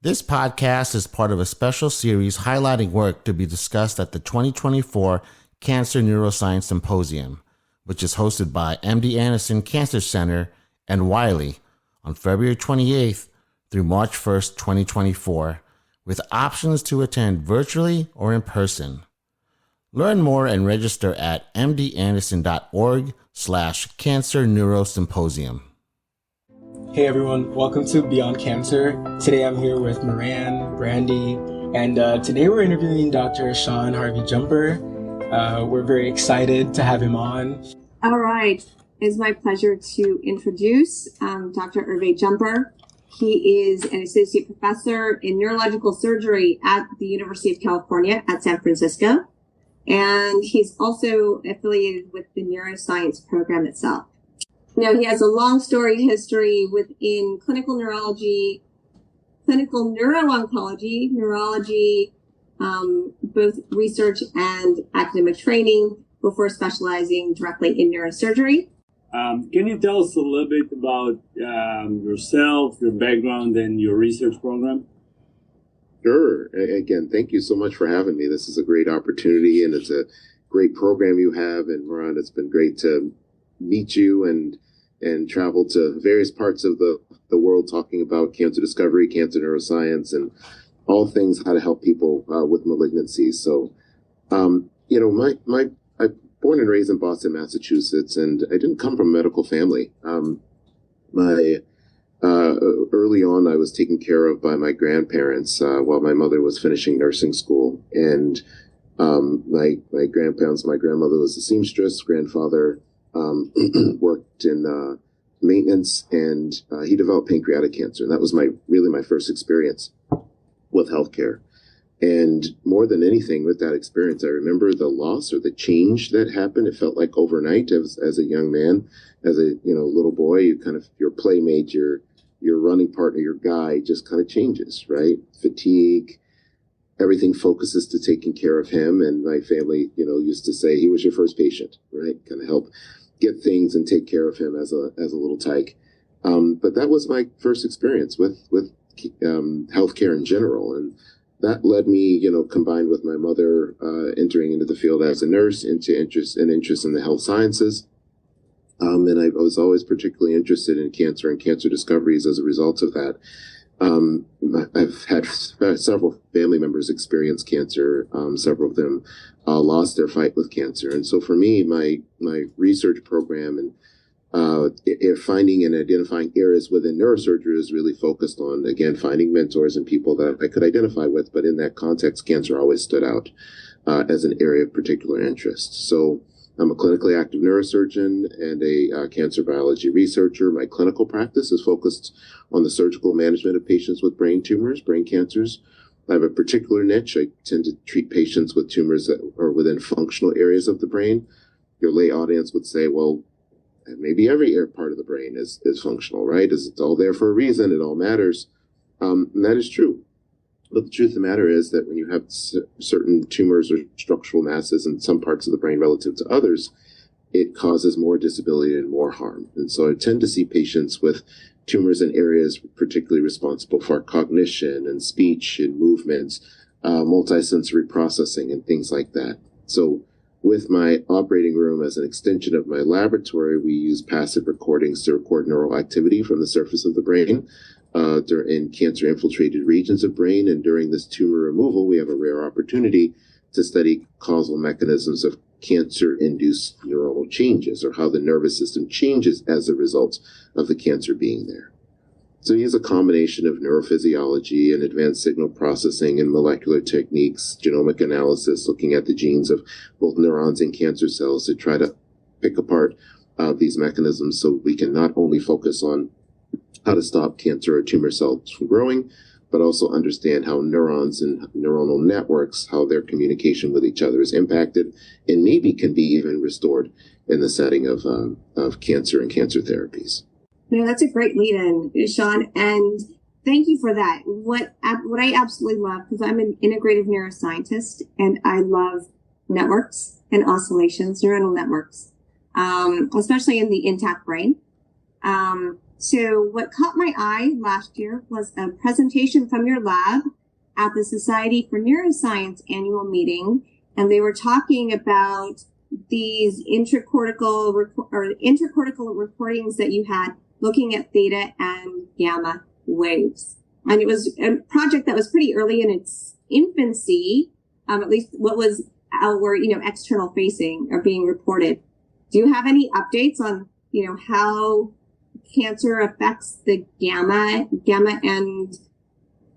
This podcast is part of a special series highlighting work to be discussed at the 2024 Cancer Neuroscience Symposium, which is hosted by MD Anderson Cancer Center and Wiley on February 28th through March 1st, 2024, with options to attend virtually or in person. Learn more and register at mdanderson.org/Cancer Neurosymposium. Hey everyone, welcome to Beyond Cancer. Today I'm here with Moran, Brandy, and today we're interviewing Dr. Shawn Hervey-Jumper. We're very excited to have him on. All right, it's my pleasure to introduce Dr. Hervey-Jumper. He is an associate professor in neurological surgery at the University of California at San Francisco, and he's also affiliated with the neuroscience program itself. Now, he has a long storied history within clinical neurology, clinical neuro-oncology, neurology, both research and academic training before specializing directly in neurosurgery. Can you tell us a little bit about yourself, your background, and your research program? Sure. Again, thank you so much for having me. This is a great opportunity, and it's a great program you have. And Moran, it's been great to meet you and travel to various parts of the world talking about cancer discovery, cancer neuroscience, and all things how to help people with malignancies. So, I'm born and raised in Boston, Massachusetts, and I didn't come from a medical family. Early on, I was taken care of by my grandparents while my mother was finishing nursing school. And my grandmother was a seamstress, grandfather worked in maintenance, and he developed pancreatic cancer. And that was my first experience with healthcare. And more than anything with that experience, I remember the loss or the change that happened. It felt like overnight as a young man, as a little boy, your playmate, your running partner, your guy just kind of changes, right? Fatigue, everything focuses to taking care of him. And my family, used to say he was your first patient, right? Kind of help get things and take care of him as a little tyke. But that was my first experience with healthcare in general. And that led me, combined with my mother entering into the field as a nurse, into interest in the health sciences. And I was always particularly interested in cancer and cancer discoveries as a result of that. I've had several family members experience cancer. Several of them lost their fight with cancer. And so for me, my research program and finding and identifying areas within neurosurgery is really focused on, again, finding mentors and people that I could identify with. But in that context, cancer always stood out as an area of particular interest. So I'm a clinically active neurosurgeon and a cancer biology researcher. My clinical practice is focused on the surgical management of patients with brain tumors, brain cancers. I have a particular niche. I tend to treat patients with tumors that are within functional areas of the brain. Your lay audience would say, well, maybe every part of the brain is functional, right? It's all there for a reason. It all matters. And that is true. But the truth of the matter is that when you have certain tumors or structural masses in some parts of the brain relative to others, it causes more disability and more harm. And so I tend to see patients with tumors in areas particularly responsible for cognition and speech and movements, multisensory processing and things like that. So with my operating room as an extension of my laboratory, we use passive recordings to record neural activity from the surface of the brain in cancer-infiltrated regions of brain. And during this tumor removal, we have a rare opportunity to study causal mechanisms of cancer-induced neuronal changes, or how the nervous system changes as a result of the cancer being there. So we use a combination of neurophysiology and advanced signal processing and molecular techniques, genomic analysis, looking at the genes of both neurons and cancer cells to try to pick apart these mechanisms so we can not only focus on how to stop cancer or tumor cells from growing, but also understand how neurons and neuronal networks, how their communication with each other is impacted and maybe can be even restored in the setting of cancer and cancer therapies. No, that's a great lead-in, Shawn, and thank you for that. What I absolutely love, because I'm an integrative neuroscientist, and I love networks and oscillations, neuronal networks, especially in the intact brain. So what caught my eye last year was a presentation from your lab at the Society for Neuroscience annual meeting, and they were talking about these intracortical recordings that you had looking at theta and gamma waves. And it was a project that was pretty early in its infancy, at least what was our, external facing or being reported. Do you have any updates on, how cancer affects the gamma and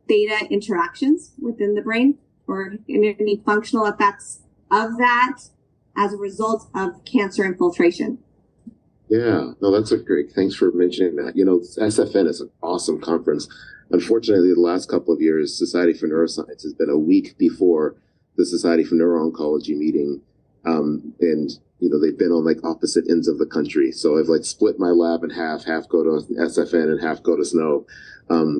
theta interactions within the brain, or any functional effects of that as a result of cancer infiltration? Yeah, no, that's a great, thanks for mentioning that. SFN is an awesome conference. Unfortunately, the last couple of years, Society for Neuroscience has been a week before the Society for Neuro-Oncology meeting. And they've been on opposite ends of the country. So I've split my lab in half go to SFN and half go to SNO,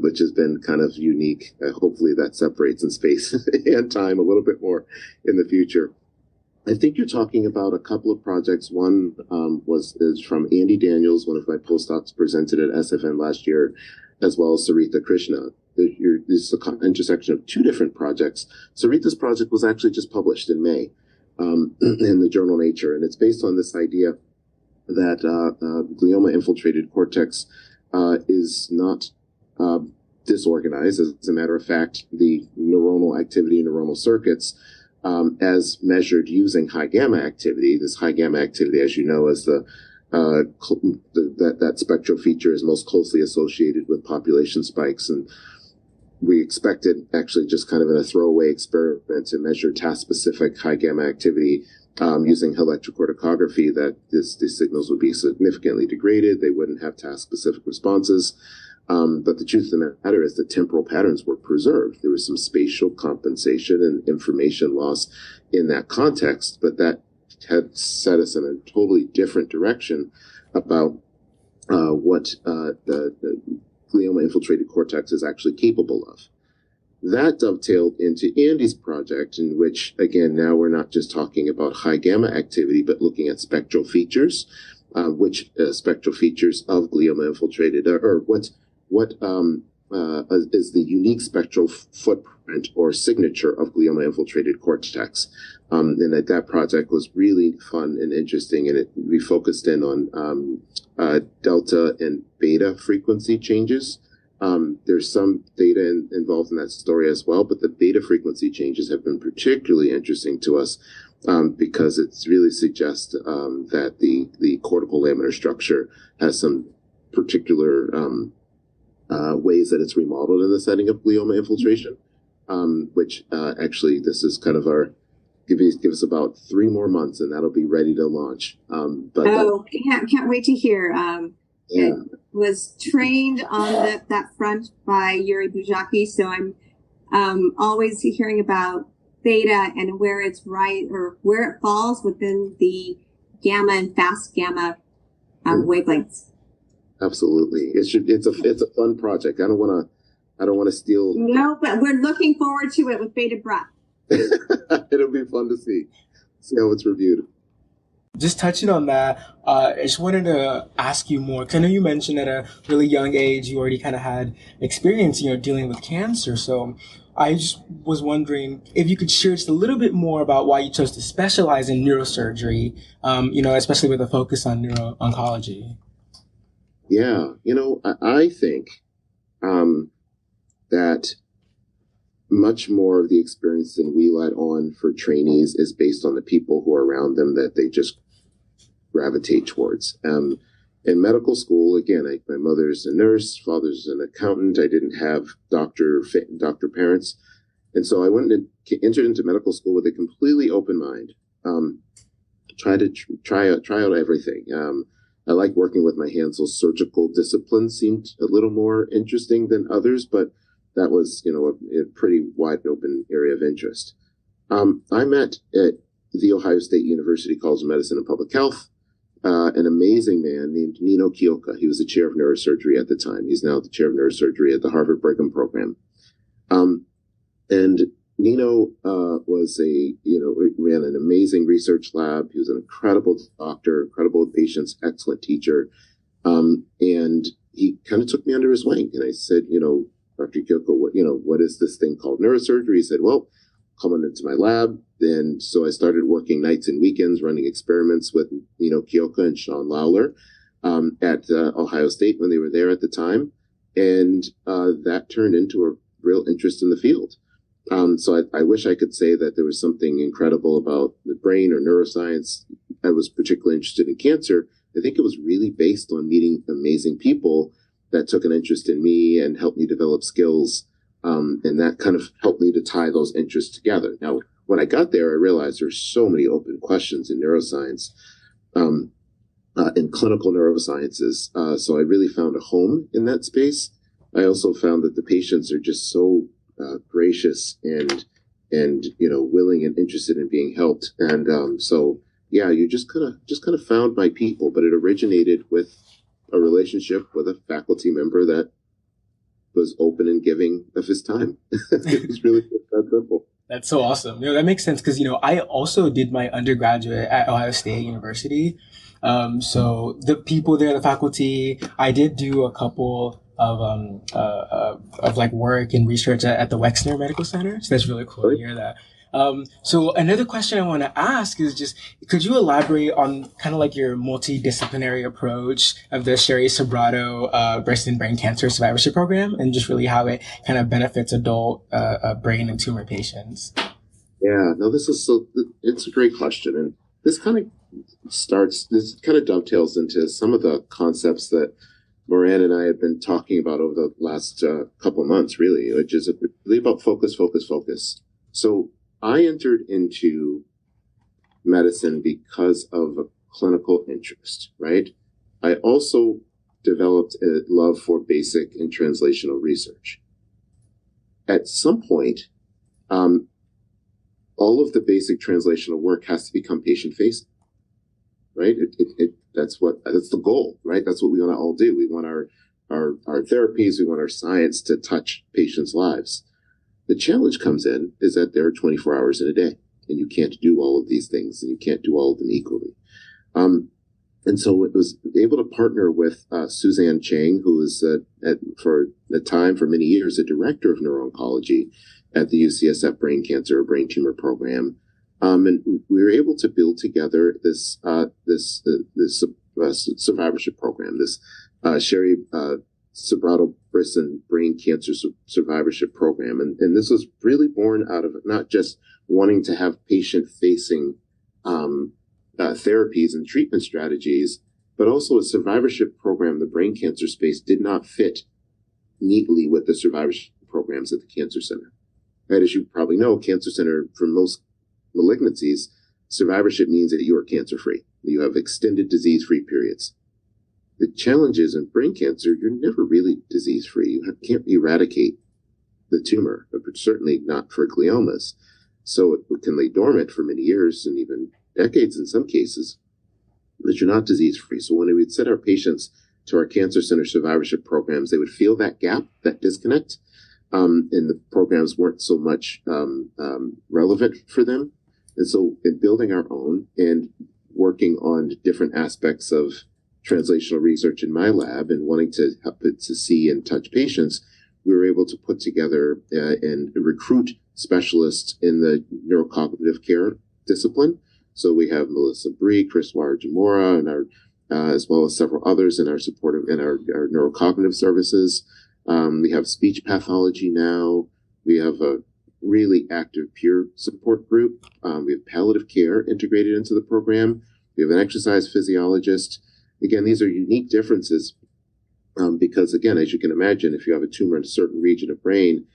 which has been kind of unique. Hopefully that separates in space and time a little bit more in the future. I think you're talking about a couple of projects. One is from Andy Daniels, one of my postdocs presented at SFN last year, as well as Sarita Krishna. This is an intersection of two different projects. Sarita's project was actually just published in May in the journal Nature, and it's based on this idea that glioma-infiltrated cortex is not disorganized. As a matter of fact, the neuronal activity, neuronal circuits, as measured using high gamma activity. This high gamma activity, as you know, is that spectral feature is most closely associated with population spikes. And we expected, actually just kind of in a throwaway experiment, to measure task-specific high gamma activity using electrocorticography, that these signals would be significantly degraded. They wouldn't have task-specific responses. But the truth of the matter is that temporal patterns were preserved. There was some spatial compensation and information loss in that context, but that had set us in a totally different direction about what the glioma-infiltrated cortex is actually capable of. That dovetailed into Andy's project, in which, again, now we're not just talking about high gamma activity, but looking at spectral features, which spectral features of glioma-infiltrated, or what is the unique spectral footprint or signature of glioma-infiltrated cortex. And that project was really fun and interesting, and we focused in on delta and beta frequency changes. There's some data involved in that story as well, but the beta frequency changes have been particularly interesting to us because it really suggests that the cortical laminar structure has some particular ways that it's remodeled in the setting of glioma infiltration, which actually this is kind of our, give us about 3 more months and that'll be ready to launch. Can't wait to hear. Yeah. It was trained on that front by Yuri Bujaki, so I'm always hearing about theta and where it's right, or where it falls within the gamma and fast gamma wavelengths. Absolutely, it's a fun project. I don't want to steal. No, but we're looking forward to it with bated breath. It'll be fun to see how it's reviewed. Just touching on that, I just wanted to ask you more, because I know you mentioned at a really young age you already kind of had experience, dealing with cancer. So I just was wondering if you could share just a little bit more about why you chose to specialize in neurosurgery, especially with a focus on neuro-oncology. Yeah, I think that much more of the experience than we let on for trainees is based on the people who are around them that they just gravitate towards. In medical school, again, my mother's a nurse, father's an accountant. I didn't have doctor parents. And so I entered into medical school with a completely open mind. Try out everything. I like working with my hands, so surgical discipline seemed a little more interesting than others, but that was, a pretty wide open area of interest. I met at the Ohio State University College of Medicine and Public Health an amazing man named Nino Kioka. He was the chair of neurosurgery at the time. He's now the chair of neurosurgery at the Harvard Brigham program. And Nino ran an amazing research lab. He was an incredible doctor, incredible with patients, excellent teacher. And he kind of took me under his wing, and I said, Dr. Kyoko, what is this thing called neurosurgery? He said, well, come on into my lab. And so I started working nights and weekends, running experiments with, Kyoko and Shawn Lawler at Ohio State when they were there at the time. And that turned into a real interest in the field. So I wish I could say that there was something incredible about the brain or neuroscience. I was particularly interested in cancer. I think it was really based on meeting amazing people that took an interest in me and helped me develop skills. And that kind of helped me to tie those interests together. Now, when I got there, I realized there's so many open questions in neuroscience, in clinical neurosciences. So I really found a home in that space. I also found that the patients are just so gracious and willing and interested in being helped. And so you just kind of found my people. But it originated with a relationship with a faculty member that was open and giving of his time. It was really that simple. That's so awesome. That makes sense because, I also did my undergraduate at Ohio State University. So the people there, the faculty, I did do a couple of like work and research at the Wexner Medical Center. So that's really cool to hear that. So another question I want to ask is just, could you elaborate on kind of like your multidisciplinary approach of the Sherry Sobrato breast and brain cancer survivorship program, and just really how it kind of benefits adult brain and tumor patients? Yeah, no, it's a great question. And this kind of dovetails into some of the concepts that Moran and I have been talking about over the last couple of months, really, which is really about focus. So I entered into medicine because of a clinical interest, right? I also developed a love for basic and translational research. At some point, all of the basic translational work has to become patient-facing, right? That's the goal, right? That's what we want to all do. We want our therapies, we want our science to touch patients' lives. The challenge comes in is that there are 24 hours in a day, and you can't do all of these things, and you can't do all of them equally. And so it was able to partner with Suzanne Chang, who was for many years, a director of neuro-oncology at the UCSF Brain Cancer or Brain Tumor Program. And we were able to build together this survivorship program, this Sherry Sobrato breast and brain cancer survivorship program. And this was really born out of not just wanting to have patient-facing therapies and treatment strategies, but also a survivorship program. The brain cancer space did not fit neatly with the survivorship programs at the Cancer Center. Right, as you probably know, Cancer Center, for most malignancies, survivorship means that you are cancer-free. You have extended disease-free periods. The challenge is in brain cancer, you're never really disease-free. You can't eradicate the tumor, but certainly not for gliomas. So it can lay dormant for many years and even decades in some cases, but you're not disease-free. So when we'd send our patients to our Cancer Center survivorship programs, they would feel that gap, that disconnect, and the programs weren't so much relevant for them. And so in building our own and working on different aspects of translational research in my lab and wanting to help it to see and touch patients, we were able to put together and recruit specialists in the neurocognitive care discipline. So we have Melissa Bree, Chris Wara-Jamora, and as well as several others in our supportive in our neurocognitive services. We have speech pathology now. We have a really active peer support group. We have palliative care integrated into the program. We have an exercise physiologist. Again, these are unique differences because, again, as you can imagine, if you have a tumor in a certain region of brain,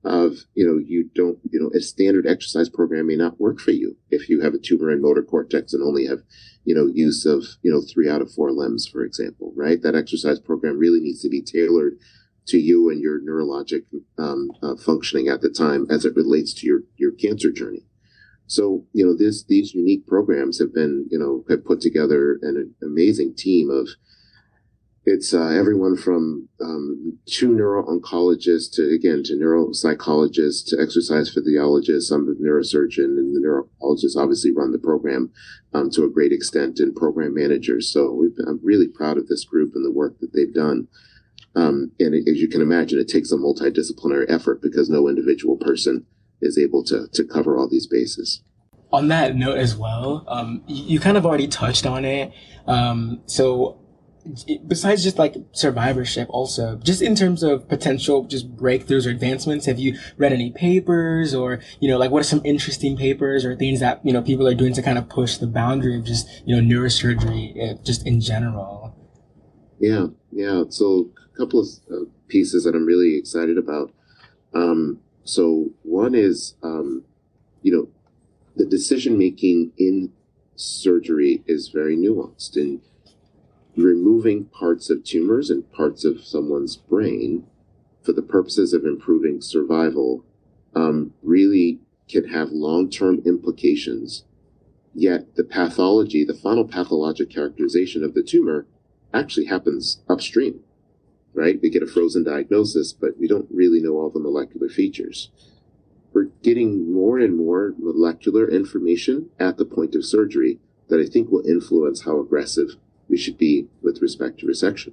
a standard exercise program may not work for you if you have a tumor in motor cortex and only have, use of, 3 out of 4 limbs, for example, right? That exercise program really needs to be tailored to you and your neurologic functioning at the time as it relates to your cancer journey. So, these unique programs have been, have put together an amazing team of, it's everyone from 2 neuro-oncologists to neuropsychologists to exercise physiologists. I'm the neurosurgeon, and the neurologists obviously run the program to a great extent, and program managers. So I'm really proud of this group and the work that they've done. And as you can imagine, it takes a multidisciplinary effort because no individual person is able to cover all these bases. On that note as well, you kind of already touched on it. So besides just like survivorship also, just in terms of potential just breakthroughs or advancements, have you read any papers or, like what are some interesting papers or things that, people are doing to kind of push the boundary of just, neurosurgery just in general? Yeah. So a couple of pieces that I'm really excited about. So one is, the decision-making in surgery is very nuanced, and removing parts of tumors and parts of someone's brain for the purposes of improving survival really can have long-term implications. Yet the pathology, the final pathologic characterization of the tumor actually happens upstream, right? We get a frozen diagnosis, but we don't really know all the molecular features. We're getting more and more molecular information at the point of surgery that I think will influence how aggressive we should be with respect to resection.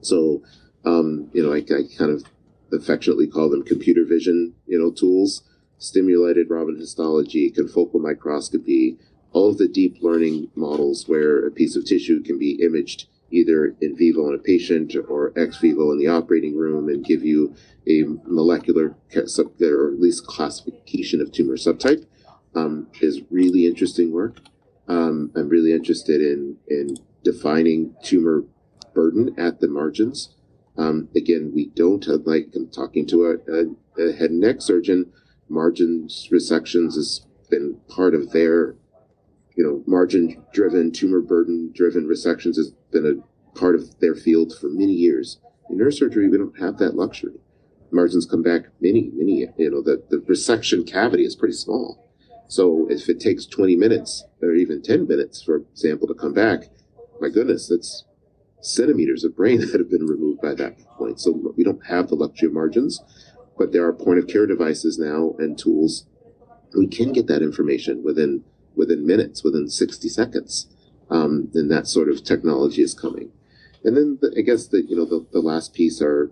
So, I kind of affectionately call them computer vision, tools, stimulated Raman histology, confocal microscopy, all of the deep learning models where a piece of tissue can be imaged either in vivo in a patient or ex vivo in the operating room and give you a molecular or at least classification of tumor subtype is really interesting work. I'm really interested in defining tumor burden at the margins. Again, we don't, like I'm talking to a head and neck surgeon, margins resections has been part of their, margin-driven, tumor burden-driven resections has been a part of their field for many years. In neurosurgery, we don't have that luxury. Margins come back many, the resection cavity is pretty small. So if it takes 20 minutes or even 10 minutes for a sample to come back, my goodness, that's centimeters of brain that have been removed by that point. So we don't have the luxury of margins, but there are point-of-care devices now and tools. We can get that information within minutes, within 60 seconds. And that sort of technology is coming. And then I guess the last piece are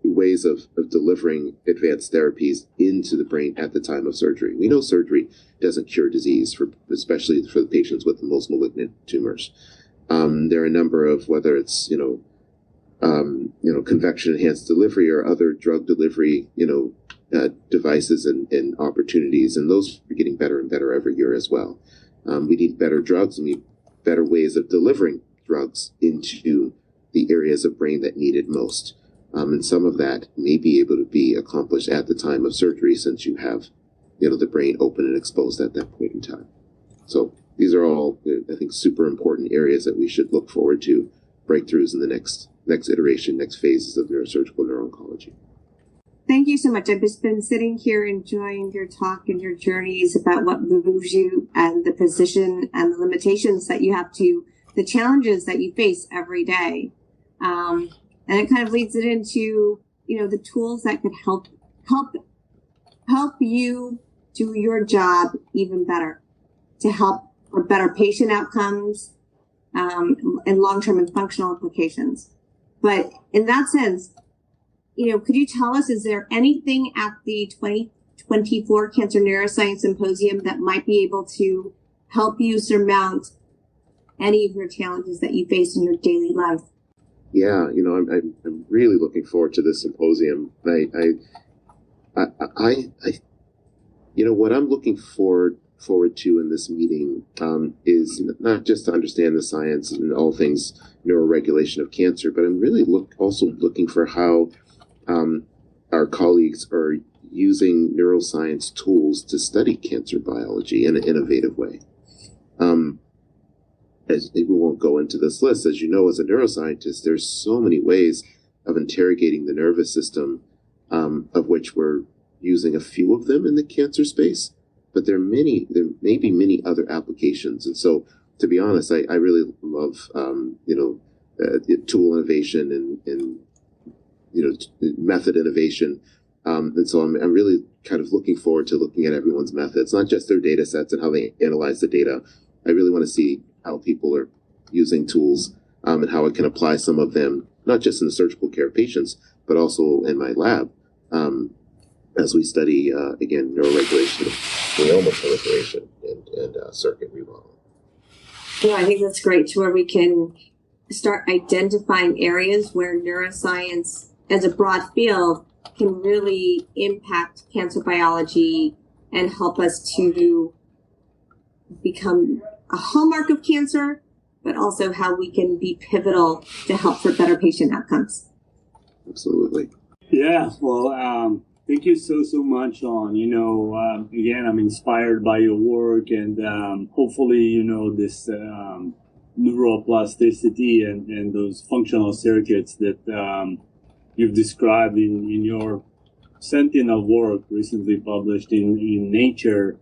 ways of delivering advanced therapies into the brain at the time of surgery. We know surgery doesn't cure disease, especially for the patients with the most malignant tumors. There are a number of, whether it's convection enhanced delivery or other drug delivery devices and opportunities, and those are getting better and better every year as well. We need better drugs, and we need better ways of delivering drugs into the areas of brain that need it most. And some of that may be able to be accomplished at the time of surgery, since you have, the brain open and exposed at that point in time. So these are all, I think, super important areas that we should look forward to breakthroughs in the next iteration, next phases of neurosurgical neuro-oncology. Thank you so much. I've just been sitting here enjoying your talk and your journeys about what moves you and the position and the limitations that you have to, the challenges that you face every day. And it kind of leads it into, the tools that could help you do your job even better, to help for better patient outcomes, and long-term and functional implications. But in that sense, could you tell us, is there anything at the 2024 Cancer Neuroscience Symposium that might be able to help you surmount any of your challenges that you face in your daily life? Yeah, I'm really looking forward to this symposium. What I'm looking forward to in this meeting is not just to understand the science and all things neuroregulation of cancer, but I'm really also looking for how our colleagues are using neuroscience tools to study cancer biology in an innovative way. As we won't go into this list, as you know, as a neuroscientist, there's so many ways of interrogating the nervous system, of which we're using a few of them in the cancer space, but there may be many other applications. And so, to be honest, I really love, tool innovation and method innovation. And so I'm really kind of looking forward to looking at everyone's methods, not just their data sets and how they analyze the data. I really want to see how people are using tools, and how it can apply some of them not just in the surgical care of patients, but also in my lab, as we study, again, neuroregulation, glioma proliferation, and circuit remodeling. Yeah, I think that's great to where we can start identifying areas where neuroscience as a broad field can really impact cancer biology and help us to become a hallmark of cancer, but also how we can be pivotal to help for better patient outcomes. Absolutely. Yeah, well, thank you so much, Shawn. Again, I'm inspired by your work, and hopefully, this neuroplasticity and those functional circuits that you've described in your sentinel work recently published in Nature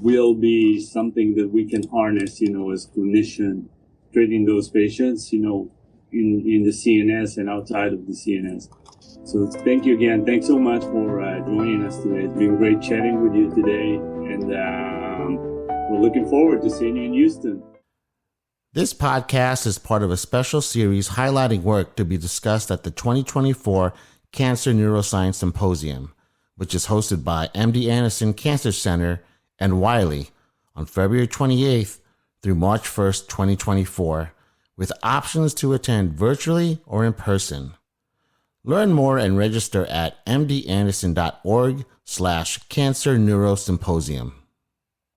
will be something that we can harness, as clinician treating those patients, in the CNS and outside of the CNS. So thank you again. Thanks so much for joining us today. It's been great chatting with you today, and we're looking forward to seeing you in Houston. This podcast is part of a special series highlighting work to be discussed at the 2024 Cancer Neuroscience Symposium, which is hosted by MD Anderson Cancer Center and Wiley on February 28th through March 1st, 2024, with options to attend virtually or in person. Learn more and register at mdanderson.org/Cancer Neurosymposium.